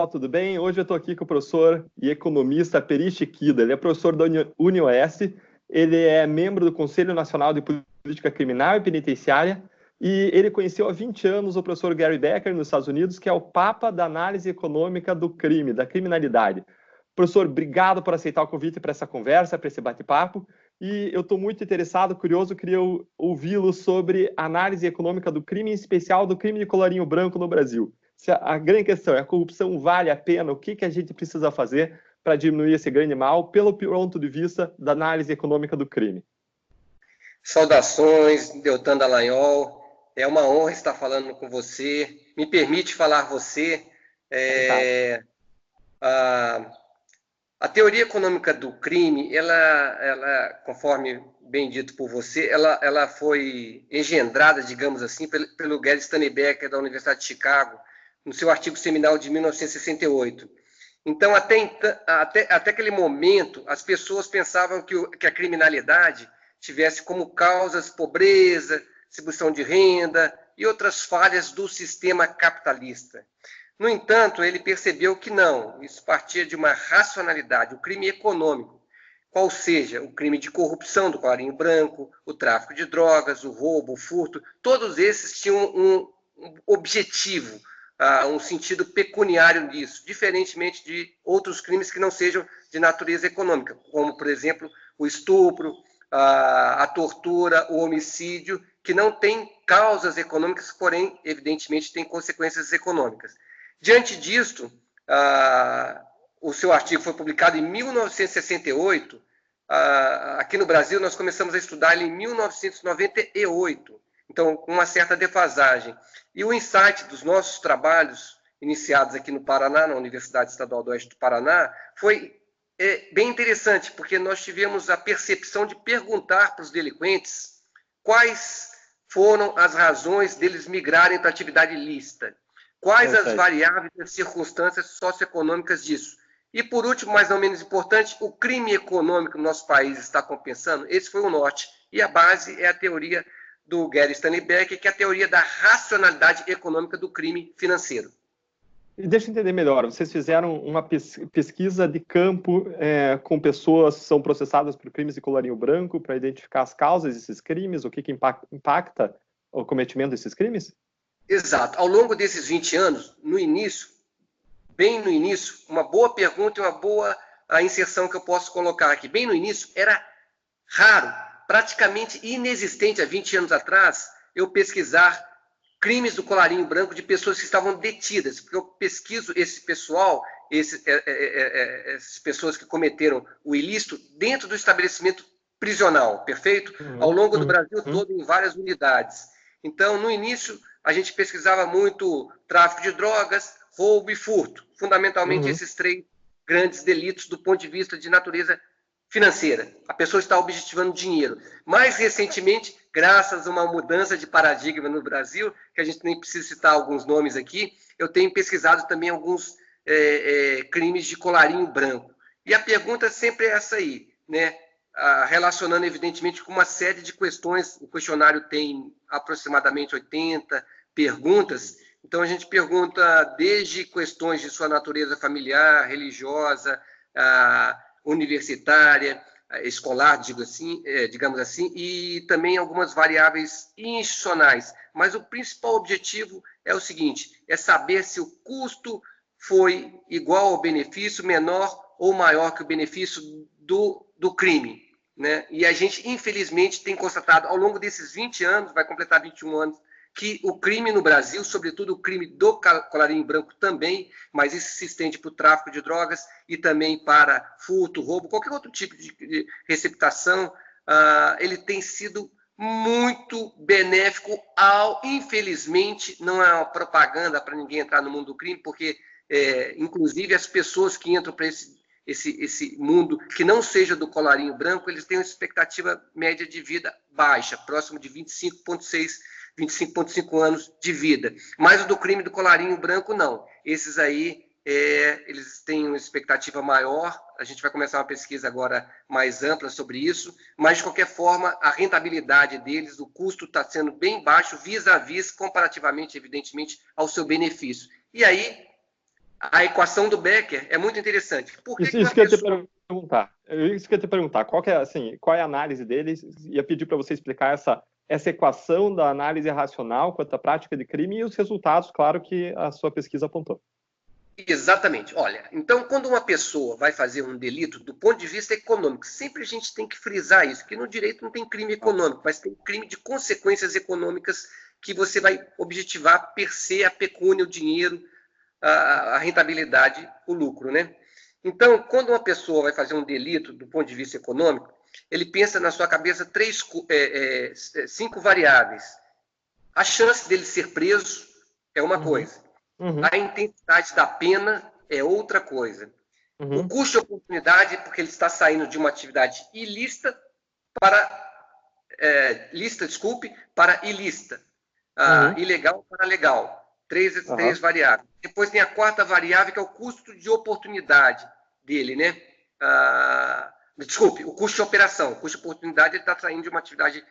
tudo bem? Hoje eu estou aqui com o professor e economista Peri Chiquida. Ele é professor da UniOeste, ele é membro do Conselho Nacional de Política Criminal e Penitenciária e ele conheceu há 20 anos o professor Gary Becker nos Estados Unidos, que é o papa da análise econômica do crime, da criminalidade. Professor, obrigado por aceitar o convite para essa conversa, para esse bate-papo. E eu estou muito interessado, curioso, queria ouvi-lo sobre análise econômica do crime, em especial do crime de colarinho branco no Brasil. A grande questão é: a corrupção vale a pena? O que a gente precisa fazer para diminuir esse grande mal, pelo ponto de vista da análise econômica do crime? Saudações, Deltan Dallagnol. É uma honra estar falando com você. Me permite falar você. A teoria econômica do crime, ela, conforme bem dito por você, ela foi engendrada, digamos assim, pelo Gary Stanley Becker, da Universidade de Chicago, no seu artigo seminal de 1968. Então, até aquele momento, as pessoas pensavam que a criminalidade tivesse como causas pobreza, distribuição de renda e outras falhas do sistema capitalista. No entanto, ele percebeu que não, isso partia de uma racionalidade, o crime econômico, qual seja o crime de corrupção do colarinho branco, o tráfico de drogas, o roubo, o furto, todos esses tinham um objetivo, um sentido pecuniário nisso, diferentemente de outros crimes que não sejam de natureza econômica, como, por exemplo, o estupro, a tortura, o homicídio, que não têm causas econômicas, porém, evidentemente, têm consequências econômicas. Diante disto, o seu artigo foi publicado em 1968. Aqui no Brasil, nós começamos a estudar ele em 1998, então, com uma certa defasagem. E o insight dos nossos trabalhos, iniciados aqui no Paraná, na Universidade Estadual do Oeste do Paraná, foi bem interessante, porque nós tivemos a percepção de perguntar para os delinquentes quais foram as razões deles migrarem para a atividade ilícita. Quais as variáveis e circunstâncias socioeconômicas disso? E, por último, mas não menos importante, o crime econômico no nosso país está compensando? Esse foi o norte. E a base é a teoria do Gary Stanley Becker, que é a teoria da racionalidade econômica do crime financeiro. E deixa eu entender melhor, vocês fizeram uma pesquisa de campo com pessoas que são processadas por crimes de colarinho branco para identificar as causas desses crimes, o que impacta o cometimento desses crimes? Exato. Ao longo desses 20 anos, bem no início, uma boa pergunta e uma boa inserção que eu posso colocar aqui. Bem no início, era raro, praticamente inexistente há 20 anos atrás, eu pesquisar crimes do colarinho branco de pessoas que estavam detidas, porque eu pesquiso esse pessoal, essas pessoas que cometeram o ilícito dentro do estabelecimento prisional, perfeito? Ao longo do Brasil todo, em várias unidades. Então, no início, a gente pesquisava muito tráfico de drogas, roubo e furto, fundamentalmente esses três grandes delitos do ponto de vista de natureza financeira. A pessoa está objetivando dinheiro. Mais recentemente, graças a uma mudança de paradigma no Brasil, que a gente nem precisa citar alguns nomes aqui, eu tenho pesquisado também alguns crimes de colarinho branco. E a pergunta sempre é essa aí, né? Relacionando, evidentemente, com uma série de questões. O questionário tem aproximadamente 80 perguntas. Então, a gente pergunta desde questões de sua natureza familiar, religiosa, universitária, escolar, digamos assim, e também algumas variáveis institucionais. Mas o principal objetivo é o seguinte: é saber se o custo foi igual ao benefício, menor ou maior que o benefício do crime, né? E a gente, infelizmente, tem constatado ao longo desses 20 anos, vai completar 21 anos, que o crime no Brasil, sobretudo o crime do colarinho branco também, mas isso se estende para o tráfico de drogas e também para furto, roubo, qualquer outro tipo de receptação, ele tem sido muito benéfico infelizmente, não é uma propaganda para ninguém entrar no mundo do crime, porque, inclusive, as pessoas que entram para esse mundo que não seja do colarinho branco, eles têm uma expectativa média de vida baixa, próximo de 25,5 anos de vida. Mas o do crime do colarinho branco, não. Esses aí, eles têm uma expectativa maior. A gente vai começar uma pesquisa agora mais ampla sobre isso, mas, de qualquer forma, a rentabilidade deles, o custo está sendo bem baixo, vis-à-vis, comparativamente, evidentemente, ao seu benefício. E aí, A equação do Becker é muito interessante. Por que Isso que eu ia te perguntar. Isso que eu ia te perguntar. Qual é a análise deles? Ia pedir para você explicar essa equação da análise racional quanto à prática de crime e os resultados, claro, que a sua pesquisa apontou. Exatamente. Olha, então, quando uma pessoa vai fazer um delito, do ponto de vista econômico, sempre a gente tem que frisar isso, que no direito não tem crime econômico, mas tem crime de consequências econômicas que você vai objetivar per se a pecúnia, o dinheiro, a rentabilidade, o lucro, né? Então, quando uma pessoa vai fazer um delito do ponto de vista econômico, ele pensa na sua cabeça 5 variáveis. A chance dele ser preso é uma coisa. A intensidade da pena é outra coisa. O custo de oportunidade, porque ele está saindo de uma atividade ilícita para para ilícita. Ilegal para legal. Três variáveis. Depois tem a quarta variável, que é o custo de oportunidade dele, né? Desculpe, o custo de operação. O custo de oportunidade, ele está saindo de uma atividade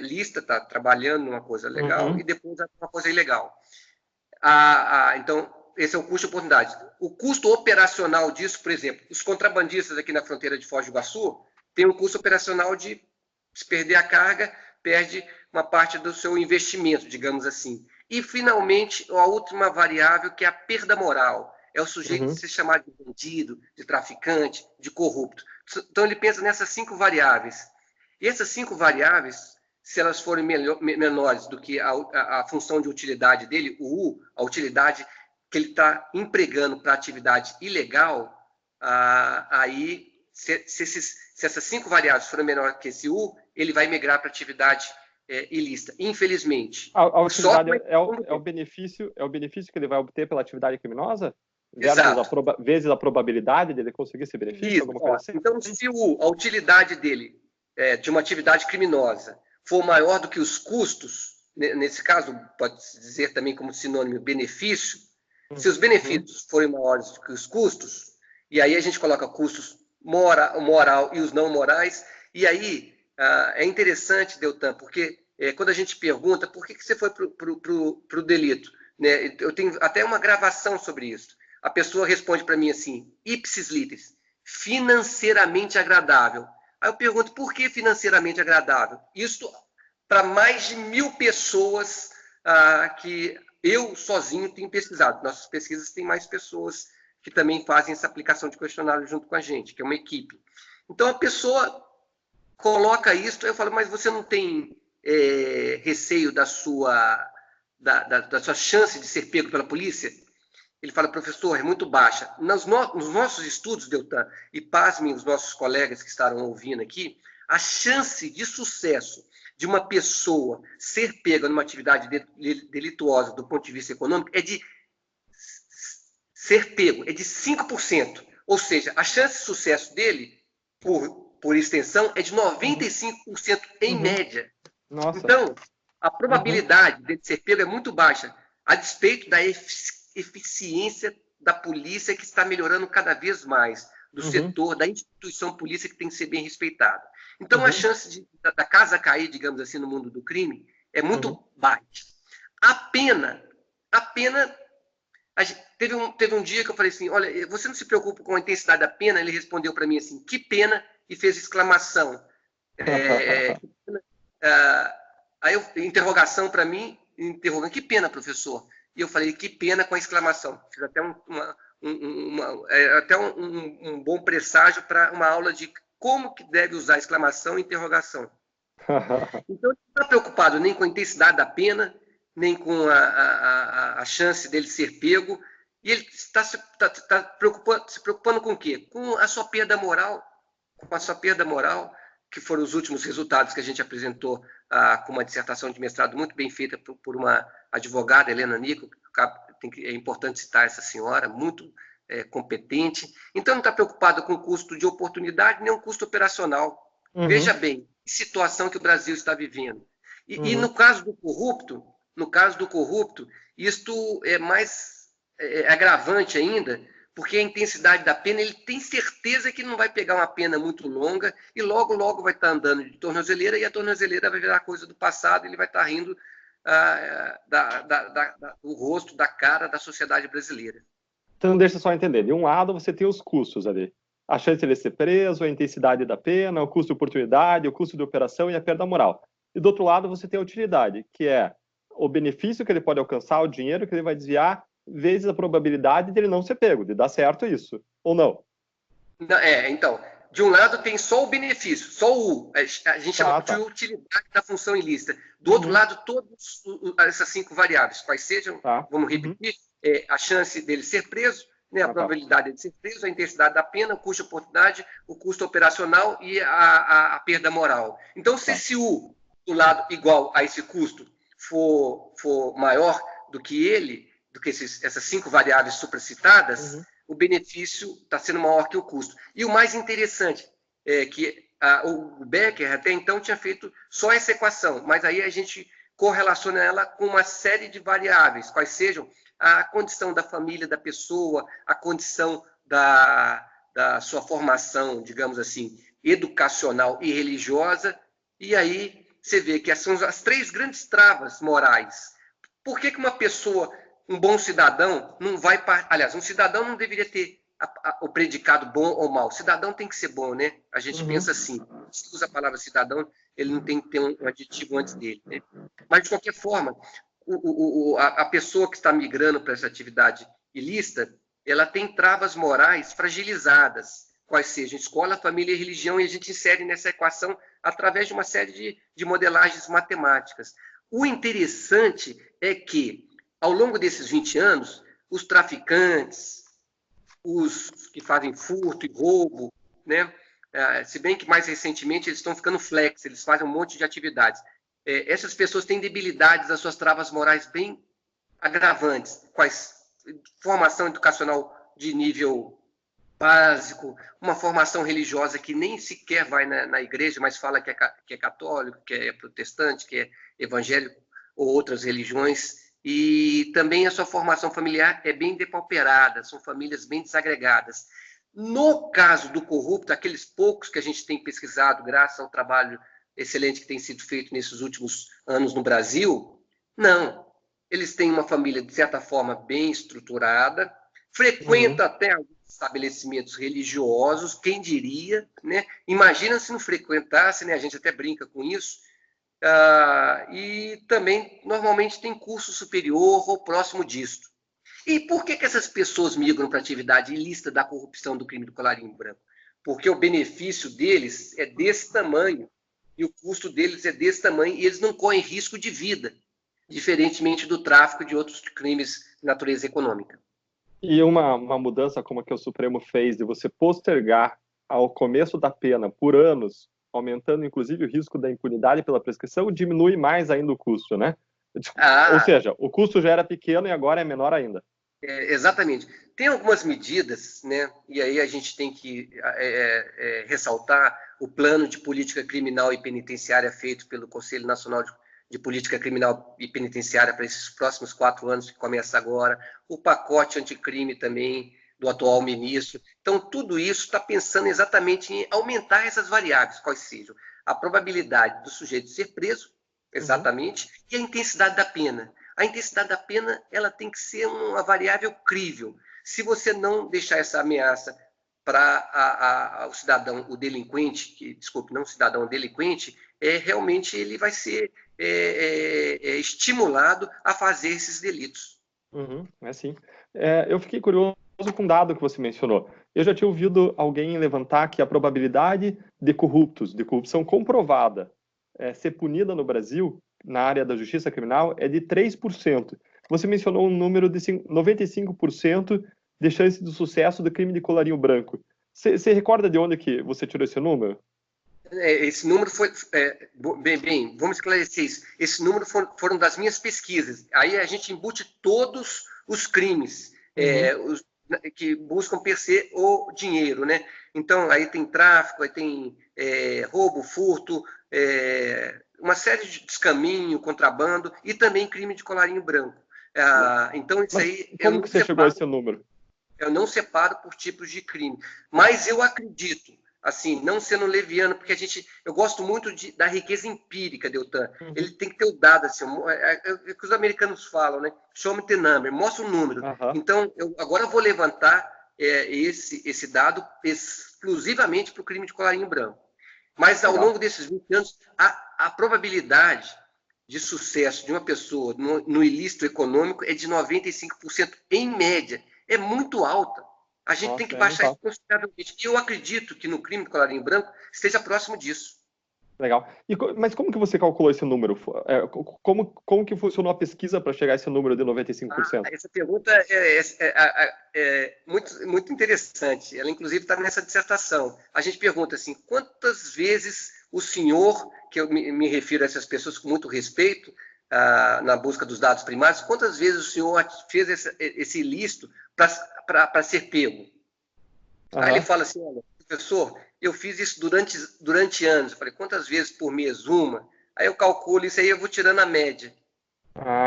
lícita, está trabalhando numa coisa legal e depois uma coisa ilegal. Então, esse é o custo de oportunidade. O custo operacional disso, por exemplo, os contrabandistas aqui na fronteira de Foz do Iguaçu têm um custo operacional de, se perder a carga, perde uma parte do seu investimento, digamos assim. E, finalmente, a última variável, que é a perda moral. É o sujeito ser chamado de bandido, de traficante, de corrupto. Então, ele pensa nessas 5 variáveis. E essas 5 variáveis, se elas forem menores do que a função de utilidade dele, o U, a utilidade que ele está empregando para atividade ilegal, aí, se essas 5 variáveis forem menores que esse U, ele vai migrar para atividade ilícita. Infelizmente. A utilidade é o benefício que ele vai obter pela atividade criminosa? Vezes a probabilidade dele conseguir esse benefício? Alguma coisa assim? Então, se a utilidade dele de uma atividade criminosa for maior do que os custos, nesse caso, pode-se dizer também como sinônimo benefício, se os benefícios forem maiores do que os custos, e aí a gente coloca custos moral e os não morais, e aí é interessante, Deltan, porque quando a gente pergunta por que você foi para o delito, né? Eu tenho até uma gravação sobre isso. A pessoa responde para mim assim, ipsis literis, financeiramente agradável. Aí eu pergunto, por que financeiramente agradável? Isso para mais de 1.000 pessoas que eu sozinho tenho pesquisado. Nossas pesquisas têm mais pessoas que também fazem essa aplicação de questionário junto com a gente, que é uma equipe. Então, a pessoa coloca isso, eu falo, mas você não tem receio da sua chance de ser pego pela polícia? Ele fala, professor, é muito baixa. Nos nossos estudos, Deltan, e pasmem os nossos colegas que estarão ouvindo aqui, a chance de sucesso de uma pessoa ser pega numa atividade delituosa do ponto de vista econômico é de ser pego, é de 5%. Ou seja, a chance de sucesso dele, por extensão, é de 95% em média. Nossa. Então, a probabilidade de ser pego é muito baixa, a despeito da eficiência da polícia, que está melhorando cada vez mais, do setor, da instituição polícia, que tem que ser bem respeitada. Então, a chance da casa cair, digamos assim, no mundo do crime, é muito baixa. A pena teve um dia que eu falei assim, olha, você não se preocupa com a intensidade da pena? Ele respondeu para mim assim, que pena, e fez exclamação. Aí, interrogação para mim, interrogando, que pena, professor? E eu falei, que pena, com a exclamação. Fiz até um bom presságio para uma aula de como que deve usar exclamação e interrogação. Então, ele não está preocupado nem com a intensidade da pena, nem com a chance dele ser pego, e ele está se preocupando com o quê? Com a sua perda moral, que foram os últimos resultados que a gente apresentou com uma dissertação de mestrado muito bem feita por uma advogada, Helena Nico, é importante citar essa senhora, muito competente. Então, não está preocupado com o custo de oportunidade, nem o custo operacional. Veja bem, que situação que o Brasil está vivendo. E no caso do corrupto, isto é mais agravante ainda, porque a intensidade da pena, ele tem certeza que não vai pegar uma pena muito longa e logo, logo vai estar andando de tornozeleira, e a tornozeleira vai virar coisa do passado, ele vai estar rindo do rosto, da cara da sociedade brasileira. Então, deixa eu só entender. De um lado, você tem os custos ali. A chance de ele ser preso, a intensidade da pena, o custo de oportunidade, o custo de operação e a perda moral. E do outro lado, você tem a utilidade, que é o benefício que ele pode alcançar, o dinheiro que ele vai desviar, vezes a probabilidade de ele não ser pego, de dar certo isso. Ou não? Então, de um lado tem só o benefício, só a gente chama de Tá. utilidade da função ilícita. Do outro lado, todas essas 5 variáveis, quais sejam, Tá. vamos repetir, a chance dele ser preso, né, a probabilidade de ser preso, a intensidade da pena, o custo de oportunidade, o custo operacional e a perda moral. Então, se esse U do lado igual a esse custo for maior do que essas 5 variáveis supracitadas, o benefício está sendo maior que o custo. E o mais interessante é que o Becker até então tinha feito só essa equação, mas aí a gente correlaciona ela com uma série de variáveis, quais sejam a condição da família da pessoa, a condição da sua formação, digamos assim, educacional e religiosa, e aí você vê que são as 3 grandes travas morais. Por que uma pessoa, um bom cidadão, não vai... Aliás, um cidadão não deveria ter o predicado bom ou mal. Cidadão tem que ser bom, né? A gente pensa assim, se usa a palavra cidadão, ele não tem que ter um adjetivo antes dele, né? Mas, de qualquer forma, a pessoa que está migrando para essa atividade ilícita, ela tem travas morais fragilizadas, quais sejam escola, família e religião, e a gente insere nessa equação através de uma série de modelagens matemáticas. O interessante é que, ao longo desses 20 anos, os traficantes, os que fazem furto e roubo, né? Se bem que mais recentemente eles estão ficando flex, eles fazem um monte de atividades. Essas pessoas têm debilidades, as suas travas morais bem agravantes, quais formação educacional de nível básico, uma formação religiosa que nem sequer vai na igreja, mas fala que é católico, que é protestante, que é evangélico ou outras religiões, e também a sua formação familiar é bem depauperada, são famílias bem desagregadas. No caso do corrupto, aqueles poucos que a gente tem pesquisado, graças ao trabalho excelente que tem sido feito nesses últimos anos no Brasil, não. Eles têm uma família, de certa forma, bem estruturada, frequenta até alguns estabelecimentos religiosos, quem diria, né? Imagina se não frequentasse, né? A gente até brinca com isso. E também, normalmente, tem curso superior ou próximo disto. E por que essas pessoas migram para a atividade ilícita da corrupção do crime do colarinho branco? Porque o benefício deles é desse tamanho e o custo deles é desse tamanho e eles não correm risco de vida, diferentemente do tráfico de outros crimes de natureza econômica. E uma mudança como a que o Supremo fez de você postergar ao começo da pena por anos, aumentando inclusive o risco da impunidade pela prescrição, diminui mais ainda o custo, né? Ou seja, o custo já era pequeno e agora é menor ainda. Exatamente. Tem algumas medidas, né? E aí a gente tem que ressaltar o plano de política criminal e penitenciária feito pelo Conselho Nacional de Política Criminal e Penitenciária para esses próximos 4 anos, que começa agora, o pacote anticrime também do atual ministro. Então, tudo isso está pensando exatamente em aumentar essas variáveis, quais sejam a probabilidade do sujeito ser preso, exatamente, e a intensidade da pena. A intensidade da pena ela tem que ser uma variável crível. Se você não deixar essa ameaça para o cidadão, o delinquente, desculpe, não o cidadão, o delinquente, realmente ele vai ser estimulado a fazer esses delitos. Sim. Eu fiquei curioso com um dado que você mencionou. Eu já tinha ouvido alguém levantar que a probabilidade de corruptos, de corrupção comprovada, ser punida no Brasil, na área da justiça criminal, é de 3%. Você mencionou um número de 95% de chance de sucesso do crime de colarinho branco. Você recorda de onde que você tirou esse número? Esse número foi... vamos esclarecer isso. Esse número foram das minhas pesquisas. Aí a gente embute todos os crimes que buscam per se o dinheiro, né? Então, aí tem tráfico, aí tem roubo, furto, uma série de descaminho, contrabando e também crime de colarinho branco. Então, isso aí... Como que você chegou a esse número? Eu não separo por tipos de crime. Mas eu acredito, assim, não sendo leviano, porque eu gosto muito da riqueza empírica, Deltan. Ele tem que ter o dado, assim, é o que os americanos falam, né? Show me the number, mostra o número. Então, agora eu vou levantar esse dado exclusivamente para o crime de colarinho branco. Mas ao longo desses 20 anos, a probabilidade de sucesso de uma pessoa no ilícito econômico é de 95% em média. É muito alta. A gente tem que baixar isso consideravelmente. E eu acredito que no crime de colarinho branco esteja próximo disso. Legal. Mas como que você calculou esse número? Como que funcionou a pesquisa para chegar a esse número de 95%? Essa pergunta é muito, muito interessante. Ela, inclusive, está nessa dissertação. A gente pergunta assim, quantas vezes o senhor, que eu me refiro a essas pessoas com muito respeito, na busca dos dados primários, quantas vezes o senhor fez esse ilícito para ser pego? Aí ele fala assim, olha, professor, eu fiz isso durante anos. Eu falei, quantas vezes por mês? Uma. Aí eu calculo isso aí, eu vou tirando a média.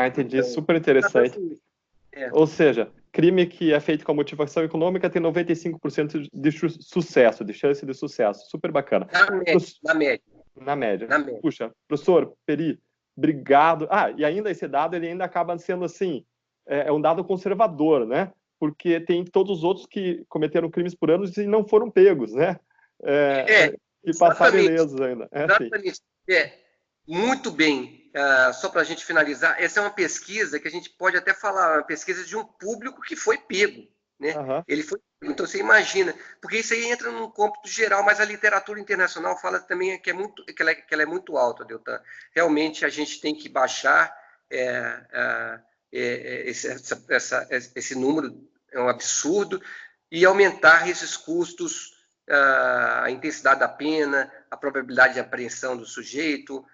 Entendi. Então, super interessante. Ou seja, crime que é feito com a motivação econômica tem 95% de sucesso, de chance de sucesso. Super bacana. Na média. Puxa, professor Peri, obrigado. E ainda esse dado, ele ainda acaba sendo assim, é um dado conservador, né? Porque tem todos os outros que cometeram crimes por anos e não foram pegos, né? E passaram ilesos ainda. Exatamente. Muito bem. Só para a gente finalizar, essa é uma pesquisa que a gente pode até falar, uma pesquisa de um público que foi pego, né? Ele foi. Então você imagina, porque isso aí entra num cômputo geral, mas a literatura internacional fala também que ela é muito alta, Deltan. Realmente a gente tem que baixar esse número, é um absurdo, e aumentar esses custos, a intensidade da pena, a probabilidade de apreensão do sujeito,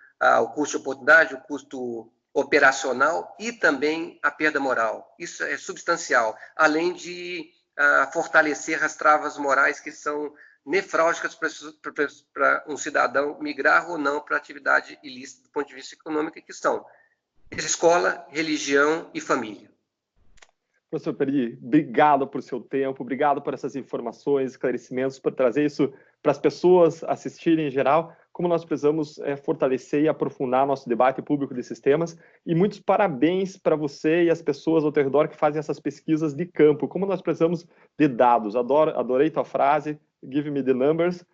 o custo de oportunidade, o custo operacional e também a perda moral. Isso é substancial, além de fortalecer as travas morais que são nefrálgicas para um cidadão migrar ou não para atividade ilícita do ponto de vista econômico, que são escola, religião e família. Professor Peri, obrigado por seu tempo, obrigado por essas informações, esclarecimentos, por trazer isso para as pessoas assistirem em geral, como nós precisamos fortalecer e aprofundar nosso debate público desses temas. E muitos parabéns para você e as pessoas ao teu redor que fazem essas pesquisas de campo, como nós precisamos de dados. Adorei tua frase, give me the numbers.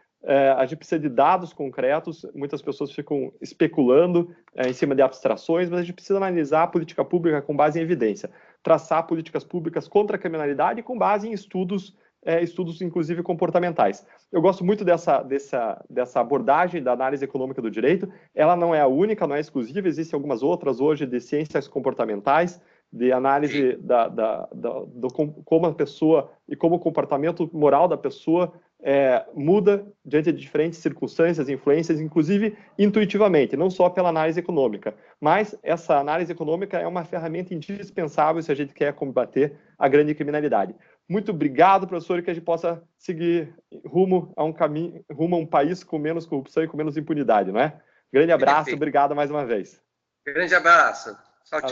A gente precisa de dados concretos, muitas pessoas ficam especulando em cima de abstrações, mas a gente precisa analisar a política pública com base em evidência, traçar políticas públicas contra a criminalidade com base em estudos inclusive comportamentais. Eu gosto muito dessa abordagem da análise econômica do direito. Ela não é a única, não é exclusiva, existem algumas outras hoje de ciências comportamentais, de análise como a pessoa e como o comportamento moral da pessoa muda diante de diferentes circunstâncias, influências, inclusive intuitivamente, não só pela análise econômica. Mas essa análise econômica é uma ferramenta indispensável se a gente quer combater a grande criminalidade. Muito obrigado, professor, e que a gente possa seguir rumo a um país com menos corrupção e com menos impunidade, não é? Grande abraço, obrigado mais uma vez. Grande abraço. Tchau, tchau.